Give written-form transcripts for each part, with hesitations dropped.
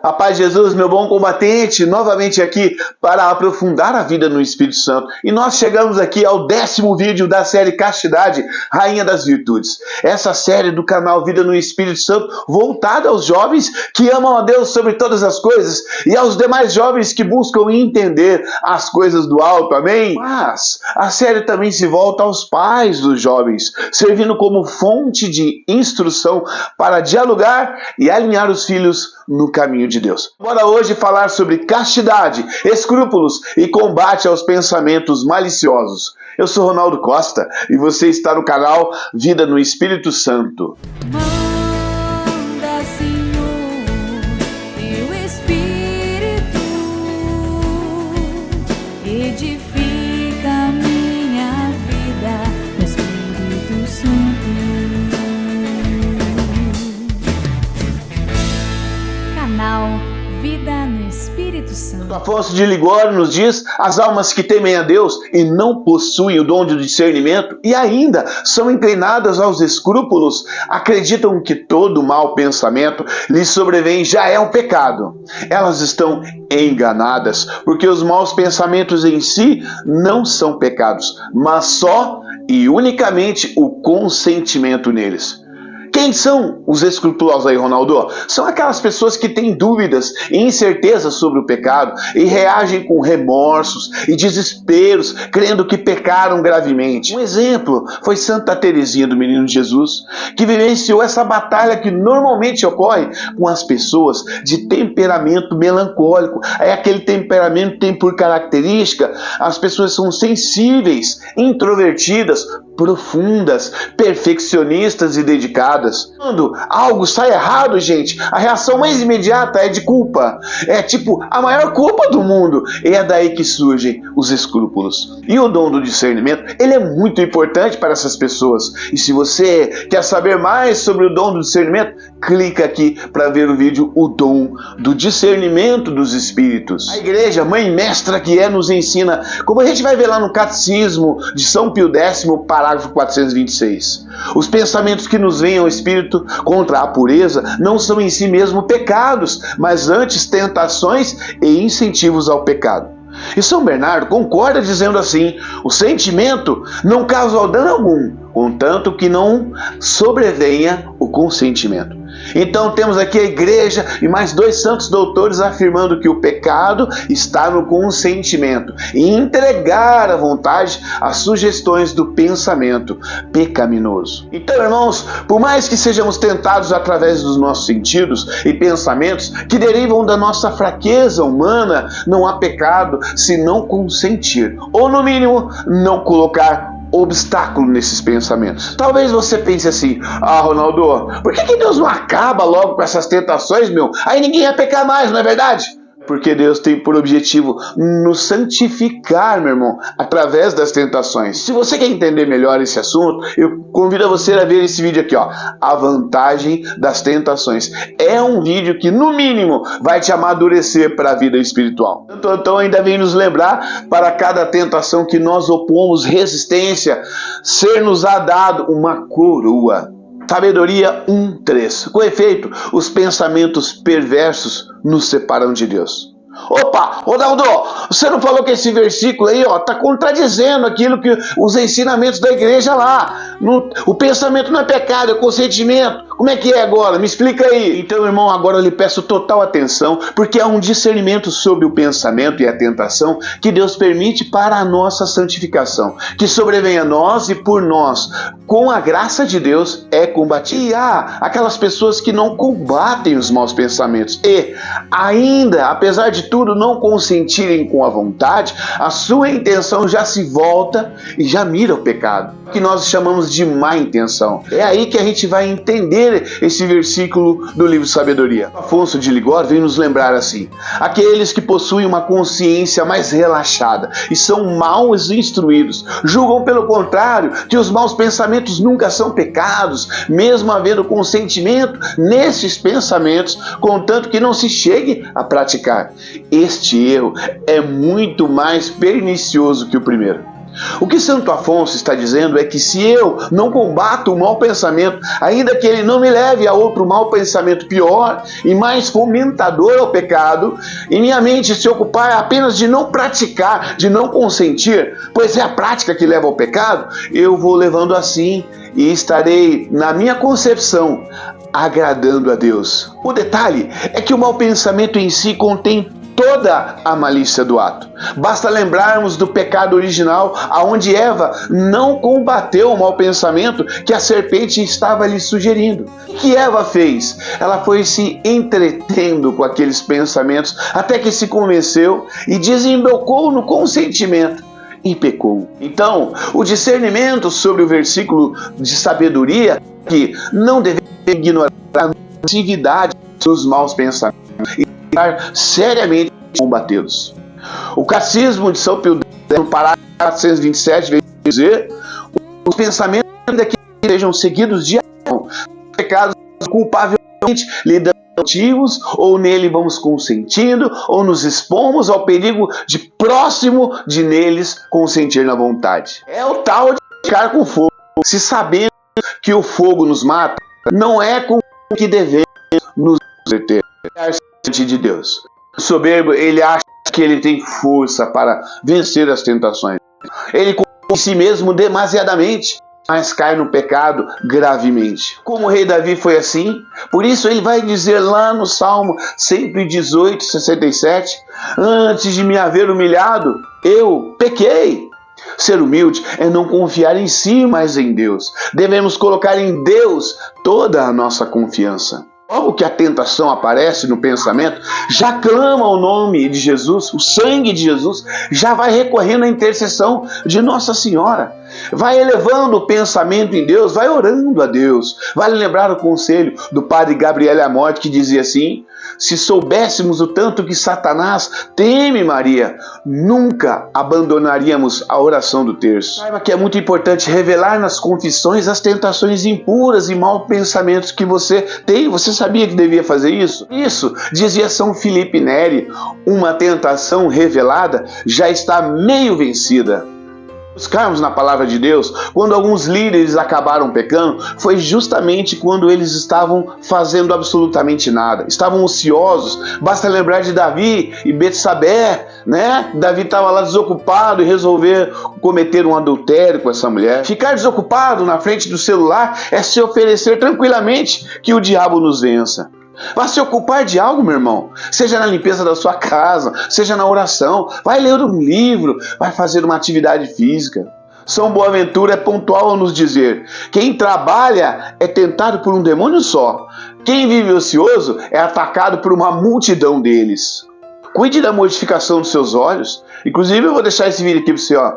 A paz de Jesus, meu bom combatente, novamente aqui para aprofundar a vida no Espírito Santo. E nós chegamos aqui ao 10º vídeo da série Castidade, Rainha das Virtudes. Essa série do canal Vida no Espírito Santo, voltada aos jovens que amam a Deus sobre todas as coisas e aos demais jovens que buscam entender as coisas do alto, amém? Mas a série também se volta aos pais dos jovens, servindo como fonte de instrução para dialogar e alinhar os filhos no caminho de Deus. Bora hoje falar sobre castidade, escrúpulos e combate aos pensamentos maliciosos. Eu sou Ronaldo Costa e você está no canal Vida no Espírito Santo. Edifica a minha vida no Espírito Santo. Canal Vida no Espírito Santo. Afonso de Ligório nos diz: as almas que temem a Deus e não possuem o dom de discernimento e ainda são inclinadas aos escrúpulos, acreditam que todo mau pensamento lhes sobrevém já é um pecado. Elas estão enganadas, porque os maus pensamentos em si não são pecados, mas só e unicamente o consentimento neles. Quem são os escrupulosos aí, Ronaldo? São aquelas pessoas que têm dúvidas e incertezas sobre o pecado e reagem com remorsos e desesperos, crendo que pecaram gravemente. Um exemplo foi Santa Teresinha do Menino Jesus, que vivenciou essa batalha que normalmente ocorre com as pessoas de temperamento melancólico. É aquele temperamento que tem por característica as pessoas são sensíveis, introvertidas, profundas, perfeccionistas e dedicadas. Quando algo sai errado, gente, a reação mais imediata é de culpa. É tipo a maior culpa do mundo. E é daí que surgem os escrúpulos. E o dom do discernimento, ele é muito importante para essas pessoas. E se você quer saber mais sobre o dom do discernimento, clica aqui para ver o vídeo O Dom do Discernimento dos Espíritos. A igreja, mãe mestra que é, nos ensina, como a gente vai ver lá no Catecismo de São Pio X, parágrafo 426. Os pensamentos que nos vêm ao espírito contra a pureza não são em si mesmo pecados, mas antes tentações e incentivos ao pecado. E São Bernardo concorda dizendo assim: o sentimento não causa dano algum, contanto que não sobrevenha o consentimento. Então temos aqui a igreja e mais dois santos doutores afirmando que o pecado está no consentimento e entregar à vontade as sugestões do pensamento pecaminoso. Então, irmãos, por mais que sejamos tentados através dos nossos sentidos e pensamentos que derivam da nossa fraqueza humana, não há pecado se não consentir, ou no mínimo não colocar obstáculo nesses pensamentos. Talvez você pense assim: ah, Ronaldo, por que Deus não acaba logo com essas tentações, meu? Aí ninguém ia pecar mais, não é verdade? Porque Deus tem por objetivo nos santificar, meu irmão, através das tentações. Se você quer entender melhor esse assunto, eu convido você a ver esse vídeo aqui, ó, A Vantagem das Tentações. É um vídeo que, no mínimo, vai te amadurecer para a vida espiritual. Então ainda vem nos lembrar, para cada tentação que nós opomos resistência, ser-nos-á dado uma coroa. Sabedoria 1:3. Com efeito, os pensamentos perversos nos separam de Deus. Opa, Ronaldo, você não falou que esse versículo aí, ó, tá contradizendo aquilo que os ensinamentos da igreja lá. O pensamento não é pecado, é consentimento. Como é que é agora? Me explica aí. Então, irmão, agora eu lhe peço total atenção, porque há um discernimento sobre o pensamento e a tentação que Deus permite para a nossa santificação, que sobrevém a nós e por nós, com a graça de Deus, é combatido. E há aquelas pessoas que não combatem os maus pensamentos e, ainda, apesar de tudo, não consentirem com a vontade, a sua intenção já se volta e já mira o pecado, que nós chamamos de má intenção. É aí que a gente vai entender esse versículo do livro Sabedoria. Afonso de Ligório vem nos lembrar assim: aqueles que possuem uma consciência mais relaxada e são mal instruídos, julgam pelo contrário que os maus pensamentos nunca são pecados, mesmo havendo consentimento nesses pensamentos, contanto que não se chegue a praticar. Este erro é muito mais pernicioso que o primeiro. O que Santo Afonso está dizendo é que se eu não combato o mau pensamento, ainda que ele não me leve a outro mau pensamento pior e mais fomentador ao pecado, e minha mente se ocupar apenas de não praticar, de não consentir, pois é a prática que leva ao pecado, eu vou levando assim e estarei, na minha concepção, agradando a Deus. O detalhe é que o mau pensamento em si contém toda a malícia do ato. Basta lembrarmos do pecado original, aonde Eva não combateu o mau pensamento que a serpente estava lhe sugerindo. O que Eva fez? Ela foi se entretendo com aqueles pensamentos até que se convenceu e desembocou no consentimento e pecou. Então, o discernimento sobre o versículo de sabedoria é que não devemos ignorar a nocividade dos maus pensamentos e tentar seriamente combatê-los. O Catecismo de São Pio X, no parágrafo 427, vem dizer: os pensamentos que sejam seguidos de ação, pecados culpavelmente lhe dão motivos, ou nele vamos consentindo, ou nos expomos ao perigo de próximo de neles consentir na vontade. É o tal de ficar com fogo. Se sabemos que o fogo nos mata, não é com o que devemos nos deter diante de Deus. O soberbo, ele acha que ele tem força para vencer as tentações. Ele confia em si mesmo demasiadamente, mas cai no pecado gravemente. Como o rei Davi foi assim, por isso ele vai dizer lá no Salmo 118, 67, antes de me haver humilhado, eu pequei. Ser humilde é não confiar em si, mas em Deus. Devemos colocar em Deus toda a nossa confiança. Logo que a tentação aparece no pensamento, já clama o nome de Jesus, o sangue de Jesus, já vai recorrendo à intercessão de Nossa Senhora. Vai elevando o pensamento em Deus, vai orando a Deus. Vale lembrar o conselho do padre Gabriel Amorte, que dizia assim: se soubéssemos o tanto que Satanás teme Maria, nunca abandonaríamos a oração do terço. Saiba que é muito importante revelar nas confissões as tentações impuras e maus pensamentos que você tem. Você sabia que devia fazer isso? Isso, dizia São Filipe Neri, uma tentação revelada já está meio vencida. Buscarmos na palavra de Deus, quando alguns líderes acabaram pecando, foi justamente quando eles estavam fazendo absolutamente nada, estavam ociosos. Basta lembrar de Davi e Betsabé, né? Davi estava lá desocupado e resolveu cometer um adultério com essa mulher. Ficar desocupado na frente do celular é se oferecer tranquilamente que o diabo nos vença. Vá se ocupar de algo, meu irmão, seja na limpeza da sua casa, seja na oração, vai ler um livro, vai fazer uma atividade física. São Boaventura é pontual ao nos dizer: quem trabalha é tentado por um demônio só, quem vive ocioso é atacado por uma multidão deles. Cuide da mortificação dos seus olhos. Inclusive eu vou deixar esse vídeo aqui para você, ó.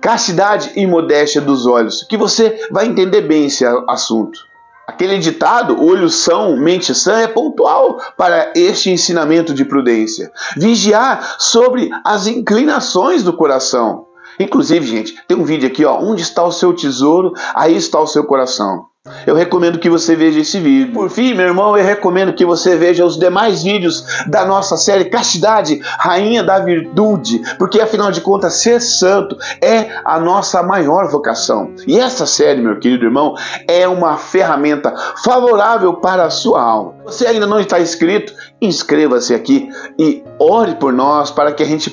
Castidade e modéstia dos olhos, que você vai entender bem esse assunto. Aquele ditado, olhos são, mente sã, é pontual para este ensinamento de prudência. Vigiar sobre as inclinações do coração. Inclusive, gente, tem um vídeo aqui, ó, onde está o seu tesouro, aí está o seu coração. Eu recomendo que você veja esse vídeo. Por fim, meu irmão, eu recomendo que você veja os demais vídeos da nossa série Castidade, Rainha da Virtude, porque afinal de contas, ser santo é a nossa maior vocação. E essa série, meu querido irmão, é uma ferramenta favorável para a sua alma. Se você ainda não está inscrito, inscreva-se aqui e ore por nós para que a gente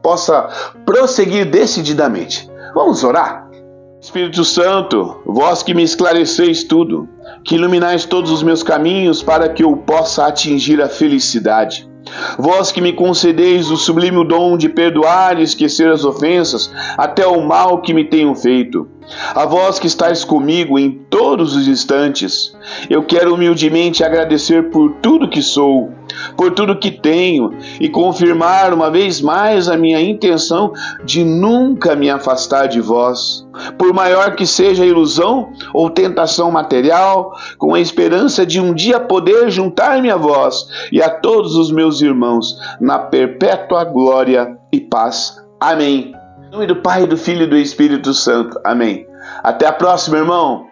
possa prosseguir decididamente. Vamos orar? Espírito Santo, vós que me esclareceis tudo, que iluminais todos os meus caminhos para que eu possa atingir a felicidade. Vós que me concedeis o sublime dom de perdoar e esquecer as ofensas, até o mal que me tenham feito. A vós que estáis comigo em todos os instantes, eu quero humildemente agradecer por tudo que sou, por tudo que tenho, e confirmar uma vez mais a minha intenção de nunca me afastar de vós. Por maior que seja a ilusão ou tentação material, com a esperança de um dia poder juntar-me a vós e a todos os meus irmãos na perpétua glória e paz. Amém. Em nome do Pai, do Filho e do Espírito Santo. Amém. Até a próxima, irmão.